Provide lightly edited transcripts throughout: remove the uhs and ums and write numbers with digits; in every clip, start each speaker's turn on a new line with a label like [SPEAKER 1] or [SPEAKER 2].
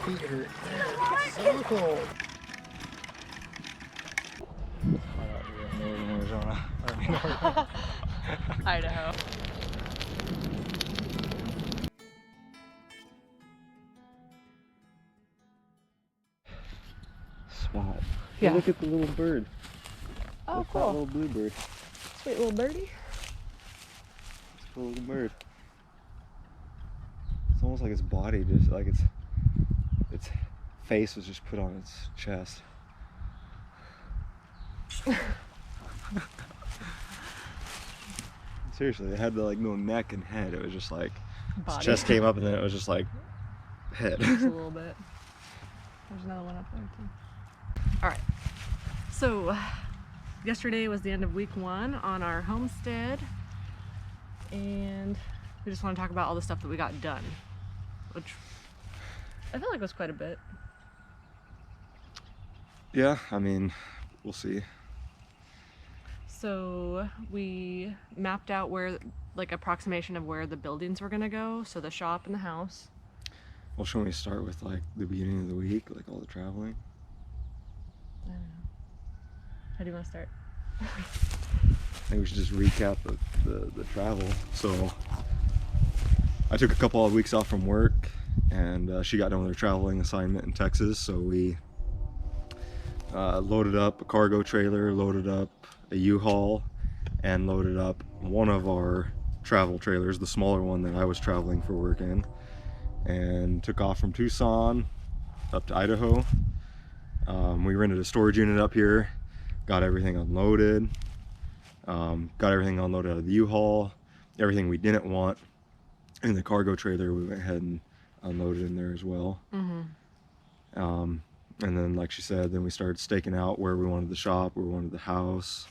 [SPEAKER 1] feet hurt. It's so cold. Northern Arizona. I mean, Northern
[SPEAKER 2] Idaho.
[SPEAKER 1] Swamp.
[SPEAKER 2] Yeah.
[SPEAKER 1] Hey, look at the little bird.
[SPEAKER 2] Oh,
[SPEAKER 1] Look at
[SPEAKER 2] cool.
[SPEAKER 1] that little bluebird.
[SPEAKER 2] Sweet little birdie.
[SPEAKER 1] It's a cool little bird. It's almost like its body, just like its face was just put on its chest. Seriously, it had like no neck and head. It was just like its chest came up and then it was just like head.
[SPEAKER 2] Just a little bit. There's another one up there too. All right. So yesterday was the end of week 1 on our homestead, and we just want to talk about all the stuff that we got done, which I feel like was quite a bit.
[SPEAKER 1] Yeah, I mean, we'll see.
[SPEAKER 2] So we mapped out where, like, approximation of where the buildings were gonna go. So the shop and the house.
[SPEAKER 1] Well, shouldn't we start with like the beginning of the week, like all the traveling?
[SPEAKER 2] I don't know. How do you want to start?
[SPEAKER 1] I think we should just recap the travel. So I took a couple of weeks off from work, and she got done with her traveling assignment in Texas. So we loaded up a cargo trailer, loaded up a U-Haul, and loaded up one of our travel trailers, the smaller one that I was traveling for work in, and took off from Tucson up to Idaho. We rented a storage unit up here, got everything unloaded, got everything unloaded out of the U-Haul, everything we didn't want in the cargo trailer we went ahead and unloaded in there as well. And then, like she said, then we started staking out where we wanted the shop, where we wanted the house,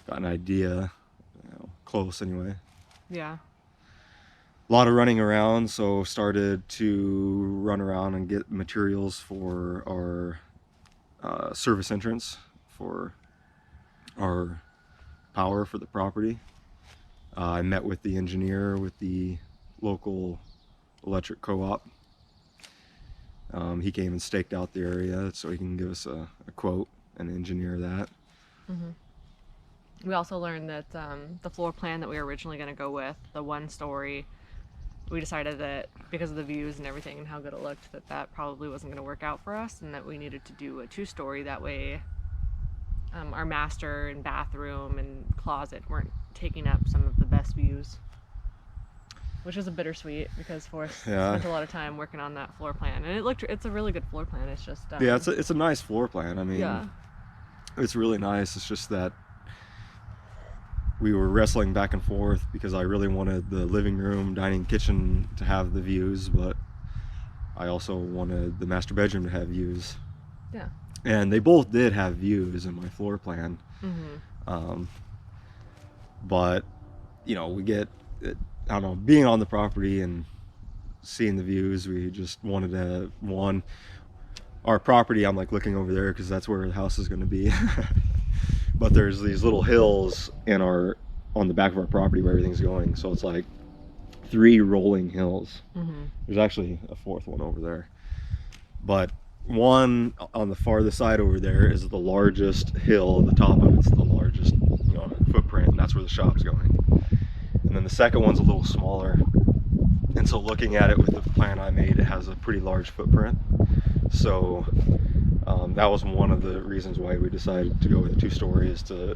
[SPEAKER 1] got an idea, close anyway.
[SPEAKER 2] Yeah.
[SPEAKER 1] A lot of running around, so started to run around and get materials for our service entrance for our power for the property. I met with the engineer with the local electric co-op. He came and staked out the area so he can give us a quote and engineer that.
[SPEAKER 2] We also learned that the floor plan that we were originally going to go with, the 1-story, we decided that because of the views and everything and how good it looked, that probably wasn't going to work out for us, and that we needed to do a 2-story. That way our master and bathroom and closet weren't taking up some of the best views, which was a bittersweet because Forrest spent a lot of time working on that floor plan, and it's a really good floor plan. It's just
[SPEAKER 1] yeah, it's a nice floor plan. I mean,
[SPEAKER 2] yeah,
[SPEAKER 1] it's really nice. It's just that we were wrestling back and forth because I really wanted the living room, dining, kitchen to have the views, but I also wanted the master bedroom to have views.
[SPEAKER 2] Yeah.
[SPEAKER 1] And they both did have views in my floor plan. But, we get, I don't know, being on the property and seeing the views, we just wanted to, our property, I'm like looking over there because that's where the house is going to be. But there's these little hills on the back of our property where everything's going. So it's like 3 rolling hills. There's actually a 4th one over there. But one on the farthest side over there is the largest hill. The top of it's the largest, footprint, and that's where the shop's going. And then the second one's a little smaller. And so looking at it with the plan I made, it has a pretty large footprint. So that was one of the reasons why we decided to go with a 2-story, is to,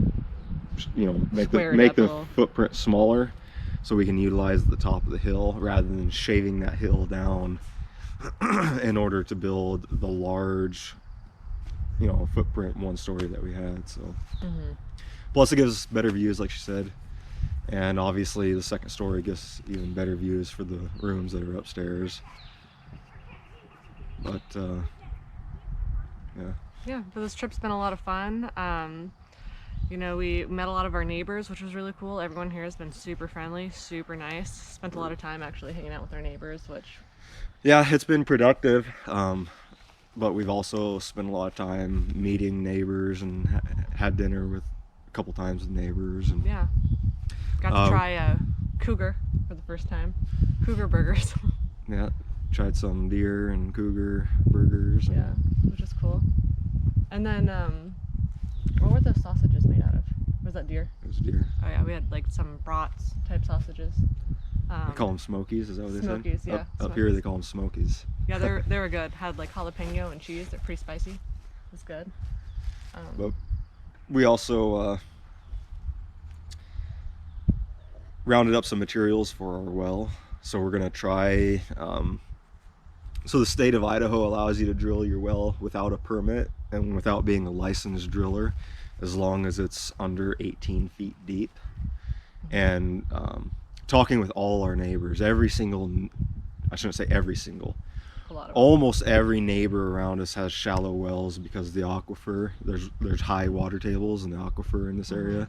[SPEAKER 1] make the footprint smaller so we can utilize the top of the hill rather than shaving that hill down in order to build the large, footprint 1-story that we had. So plus it gives better views, like she said, and obviously the 2nd story gives even better views for the rooms that are upstairs. But
[SPEAKER 2] but this trip's been a lot of fun. We met a lot of our neighbors, which was really cool. Everyone here has been super friendly, super nice. Spent a lot of time actually hanging out with our neighbors, which
[SPEAKER 1] it's been productive. But we've also spent a lot of time meeting neighbors and had dinner with a couple times with neighbors, and
[SPEAKER 2] got to try a cougar for the first time. Cougar burgers.
[SPEAKER 1] tried some deer and cougar burgers.
[SPEAKER 2] Yeah, which is cool. And then, what were those sausages made out of? Was that deer?
[SPEAKER 1] It was deer.
[SPEAKER 2] Oh yeah, we had like some brats type sausages.
[SPEAKER 1] They call them Smokies, is that what they said?
[SPEAKER 2] Smokies, yeah.
[SPEAKER 1] Up here they call them Smokies.
[SPEAKER 2] Yeah, they were good. Had like jalapeno and cheese. They're pretty spicy. It was good.
[SPEAKER 1] But we also rounded up some materials for our well. So we're gonna try, so the state of Idaho allows you to drill your well without a permit and without being a licensed driller, as long as it's under 18 feet deep. And talking with all our neighbors, every single, I shouldn't say every single, almost every neighbor around us has shallow wells because the aquifer, there's high water tables, and the aquifer in this area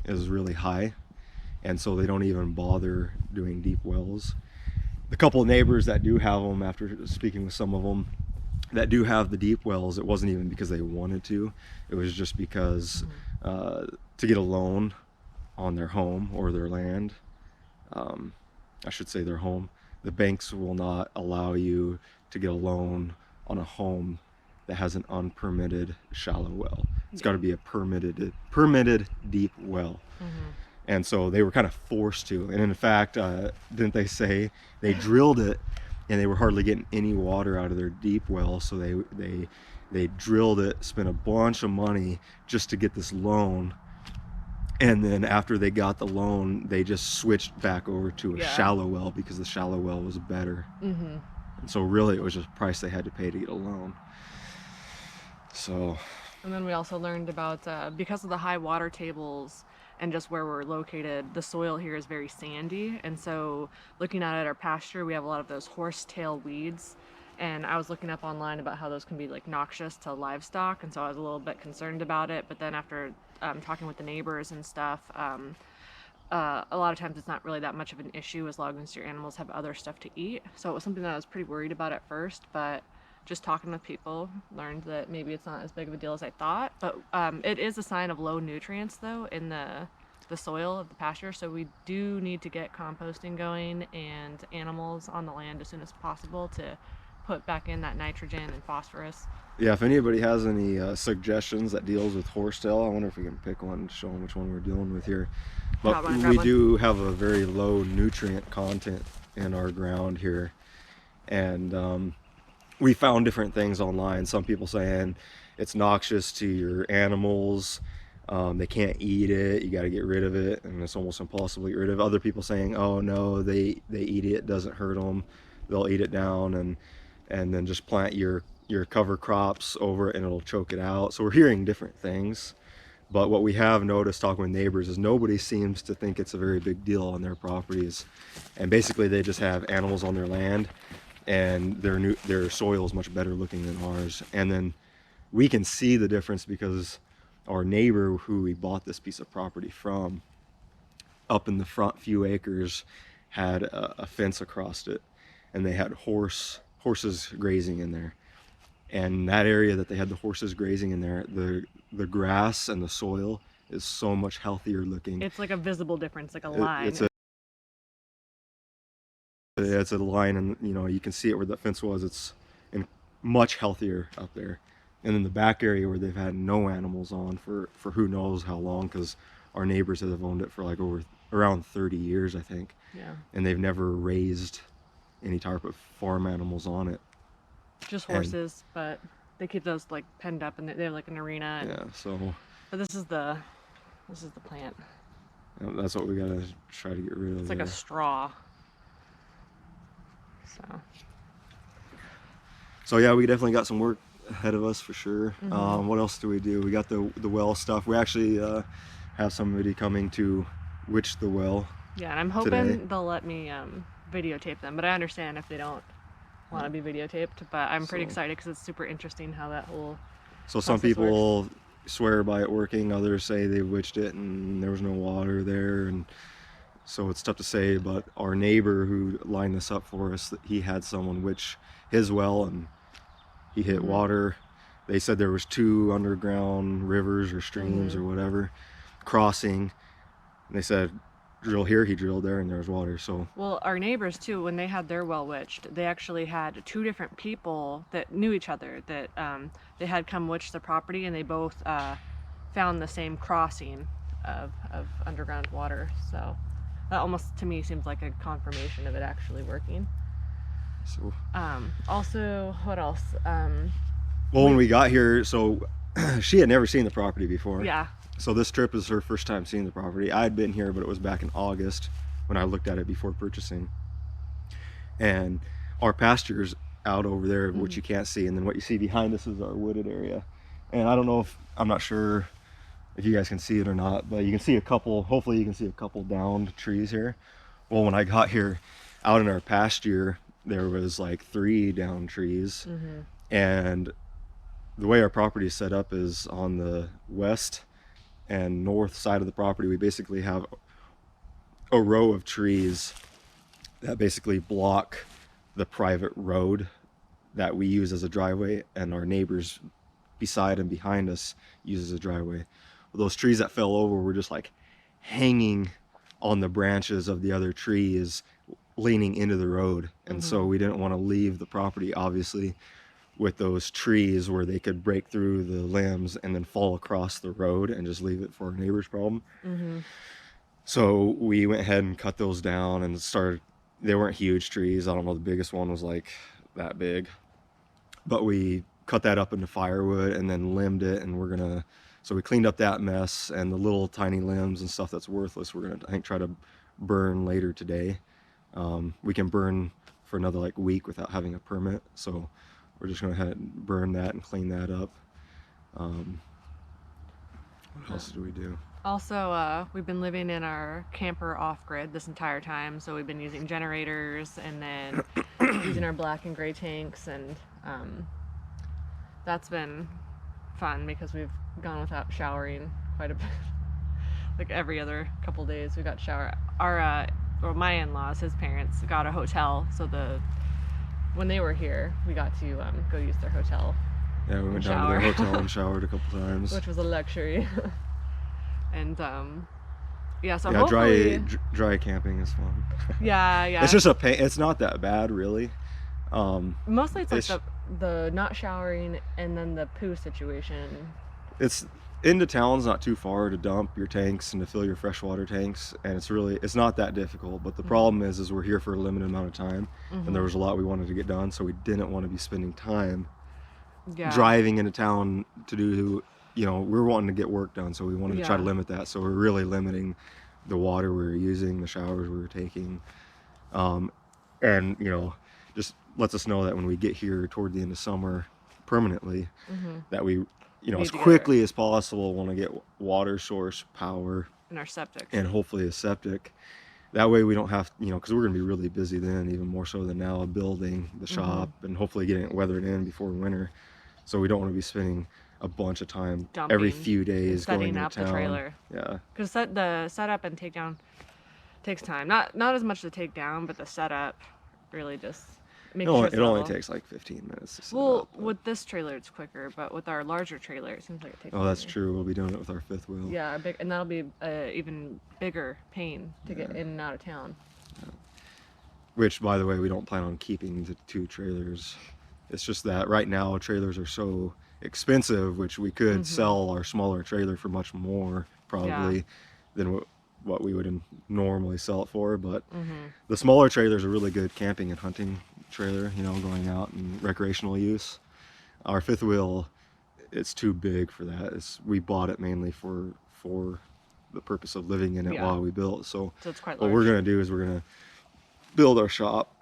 [SPEAKER 1] is really high, and so they don't even bother doing deep wells. The couple of neighbors that do have them, after speaking with some of them that do have the deep wells, it wasn't even because they wanted to, it was just because to get a loan on their home or their land, I should say their home, the banks will not allow you to get a loan on a home that has an unpermitted shallow well. It's got to be a permitted deep well. And so they were kind of forced to. And in fact, didn't they say they drilled it and they were hardly getting any water out of their deep well, so they drilled it, spent a bunch of money just to get this loan. And then after they got the loan, they just switched back over to a shallow well because the shallow well was better. And so really it was just a price they had to pay to get a loan. So.
[SPEAKER 2] And then we also learned about, because of the high water tables and just where we're located, the soil here is very sandy. And so looking out at our pasture, we have a lot of those horsetail weeds. And I was looking up online about how those can be like noxious to livestock, and so I was a little bit concerned about it. But then after talking with the neighbors and stuff, a lot of times it's not really that much of an issue as long as your animals have other stuff to eat. So it was something that I was pretty worried about at first, but just talking with people, learned that maybe it's not as big of a deal as I thought. But it is a sign of low nutrients though in the soil of the pasture, so we do need to get composting going and animals on the land as soon as possible to put back in that nitrogen and phosphorus.
[SPEAKER 1] Yeah, if anybody has any suggestions that deals with horsetail, I wonder if we can pick one and show them which one we're dealing with here. But we do have a very low nutrient content in our ground here, and we found different things online. Some people saying it's noxious to your animals, they can't eat it, you got to get rid of it, and it's almost impossible to get rid of. Other people saying, oh no, they eat it, it doesn't hurt them, they'll eat it down, and then just plant your cover crops over it and it'll choke it out. So we're hearing different things, but what we have noticed talking with neighbors is nobody seems to think it's a very big deal on their properties, and basically they just have animals on their land, and their soil is much better looking than ours. And then we can see the difference because our neighbor who we bought this piece of property from, up in the front few acres, had a fence across it, and they had horses grazing in there. And that area that they had the horses grazing in there, the grass and the soil is so much healthier looking.
[SPEAKER 2] It's like a visible difference, like a line.
[SPEAKER 1] It's a line, and you can see it where that fence was. It's much healthier up there. And in the back area where they've had no animals on for who knows how long, because our neighbors have owned it for like around 30 years, I think.
[SPEAKER 2] Yeah.
[SPEAKER 1] And they've never raised any type of farm animals on it.
[SPEAKER 2] Just horses, but they keep those like penned up, and they have like an arena.
[SPEAKER 1] Yeah. So.
[SPEAKER 2] But this is the plant.
[SPEAKER 1] That's what we gotta try to get rid of.
[SPEAKER 2] It's like a straw.
[SPEAKER 1] So yeah, we definitely got some work ahead of us for sure. What else do? We got the well stuff. We actually have somebody coming to witch the well.
[SPEAKER 2] Yeah, and I'm hoping they'll let me videotape them, but I understand if they don't want to be videotaped. But I'm pretty excited because it's super interesting how that whole
[SPEAKER 1] some people swear by it working, others say they witched it and there was no water there, and so it's tough to say. But our neighbor who lined this up for us, he had someone witch his well, and he hit water. They said there was 2 underground rivers or streams or whatever crossing. And they said drill here, he drilled there, and there was water. So
[SPEAKER 2] Well, our neighbors too, when they had their well witched, they actually had two different people that knew each other that they had come witch the property, and they both found the same crossing of underground water. So that almost to me seems like a confirmation of it actually working.
[SPEAKER 1] so
[SPEAKER 2] Also, what else?
[SPEAKER 1] well, when we got here, so she had never seen the property before.
[SPEAKER 2] Yeah.
[SPEAKER 1] So this trip is her first time seeing the property. I had been here, but it was back in August when I looked at it before purchasing. And our pasture's out over there, which you can't see, and then what you see behind us is our wooded area. And I don't know if, I'm not sure if you guys can see it or not, but you can see a couple, hopefully you can see a couple downed trees here. Well, when I got here out in our pasture, there was like 3 downed trees. And the way our property is set up is on the west and north side of the property, we basically have a row of trees that basically block the private road that we use as a driveway, and our neighbors beside and behind us use as a driveway. Well, those trees that fell over were just like hanging on the branches of the other trees, leaning into the road. And so we didn't want to leave the property, obviously, with those trees where they could break through the limbs and then fall across the road and just leave it for our neighbor's problem. So we went ahead and cut those down and started, they weren't huge trees. I don't know, the biggest one was like that big, but we cut that up into firewood and then limbed it, and so we cleaned up that mess, and the little tiny limbs and stuff that's worthless we're gonna, I think, try to burn later today. We can burn for another like week without having a permit, so we're just gonna head and burn that and clean that up. What else do we do?
[SPEAKER 2] Also, we've been living in our camper off-grid this entire time, so we've been using generators and then using our black and gray tanks, and that's been fun because we've gone without showering quite a bit. Like every other couple days we got to shower. Or my in-laws, his parents, got a hotel, so when they were here, we got to go use their hotel.
[SPEAKER 1] Yeah, we went down to their hotel and showered a couple times,
[SPEAKER 2] which was a luxury. And yeah, so
[SPEAKER 1] yeah,
[SPEAKER 2] hopefully
[SPEAKER 1] dry camping is fun.
[SPEAKER 2] Yeah.
[SPEAKER 1] It's just a pain. It's not that bad, really.
[SPEAKER 2] Mostly it's like the not showering and then the poo situation.
[SPEAKER 1] It's into town's not too far to dump your tanks and to fill your freshwater tanks, and it's not that difficult. But the problem is we're here for a limited amount of time, and there was a lot we wanted to get done, so we didn't want to be spending time driving into town to do, we're wanting to get work done, so we wanted to try to limit that. So we're really limiting the water we were using, the showers we were taking, and just lets us know that when we get here toward the end of summer permanently, that we as quickly as possible want to get water source, power,
[SPEAKER 2] and our septic,
[SPEAKER 1] and hopefully a septic. That way we don't have, because we're going to be really busy then, even more so than now, building the shop and hopefully getting it weathered in before winter. So we don't want to be spending a bunch of time
[SPEAKER 2] dumping,
[SPEAKER 1] every few days
[SPEAKER 2] setting
[SPEAKER 1] going
[SPEAKER 2] up
[SPEAKER 1] to town.
[SPEAKER 2] The trailer.
[SPEAKER 1] Yeah,
[SPEAKER 2] because the setup and takedown takes time. Not as much the takedown, but the setup really just makes sure
[SPEAKER 1] it only takes like 15 minutes to set up.
[SPEAKER 2] With this trailer it's quicker, but with our larger trailer it seems like it takes
[SPEAKER 1] that's true. We'll be doing it with our fifth wheel.
[SPEAKER 2] Yeah, and that'll be even bigger pain to get in and out of town.
[SPEAKER 1] Which, by the way, we don't plan on keeping the 2 trailers. It's just that right now trailers are so expensive, which we could sell our smaller trailer for much more probably than what we would normally sell it for. But the smaller trailers are really good camping and hunting trailer, going out and recreational use. Our fifth wheel, it's too big for that. We bought it mainly for the purpose of living in it while we built. So
[SPEAKER 2] it's quite
[SPEAKER 1] what
[SPEAKER 2] large.
[SPEAKER 1] we're going to do is we're going to build our shop,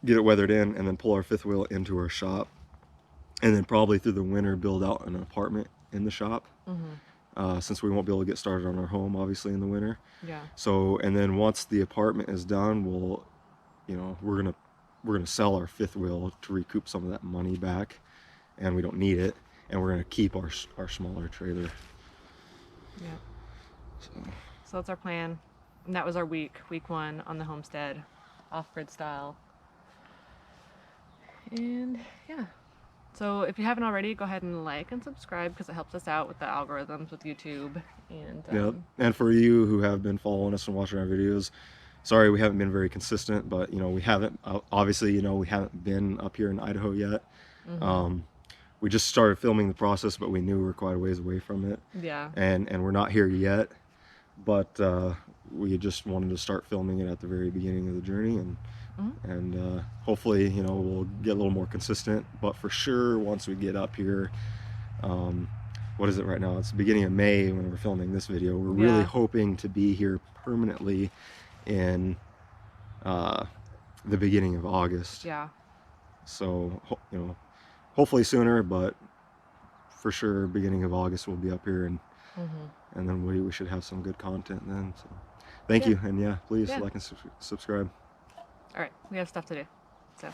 [SPEAKER 1] get it weathered in, and then pull our fifth wheel into our shop, and then probably through the winter build out an apartment in the shop, since we won't be able to get started on our home obviously in the winter. So, and then once the apartment is done, we're gonna sell our fifth wheel to recoup some of that money back, and we don't need it, and we're gonna keep our smaller trailer.
[SPEAKER 2] So that's our plan, and that was our week 1 on the homestead, off-grid style. And yeah, So if you haven't already, go ahead and like and subscribe because it helps us out with the algorithms with YouTube. And
[SPEAKER 1] Yep. And for you who have been following us and watching our videos, sorry we haven't been very consistent, but you know we haven't obviously we haven't been up here in Idaho yet. We just started filming the process, but we knew we were quite a ways away from it.
[SPEAKER 2] yeah,
[SPEAKER 1] And we're not here yet, but we just wanted to start filming it at the very beginning of the journey, and hopefully we'll get a little more consistent. But for sure, once we get up here, what is it right now? It's the beginning of May when we're filming this video. We're really hoping to be here permanently in the beginning of August.
[SPEAKER 2] yeah.
[SPEAKER 1] So hopefully sooner, but for sure beginning of August we'll be up here, and then we should have some good content then. So thank you, and please like and subscribe.
[SPEAKER 2] All right, we have stuff to do. So.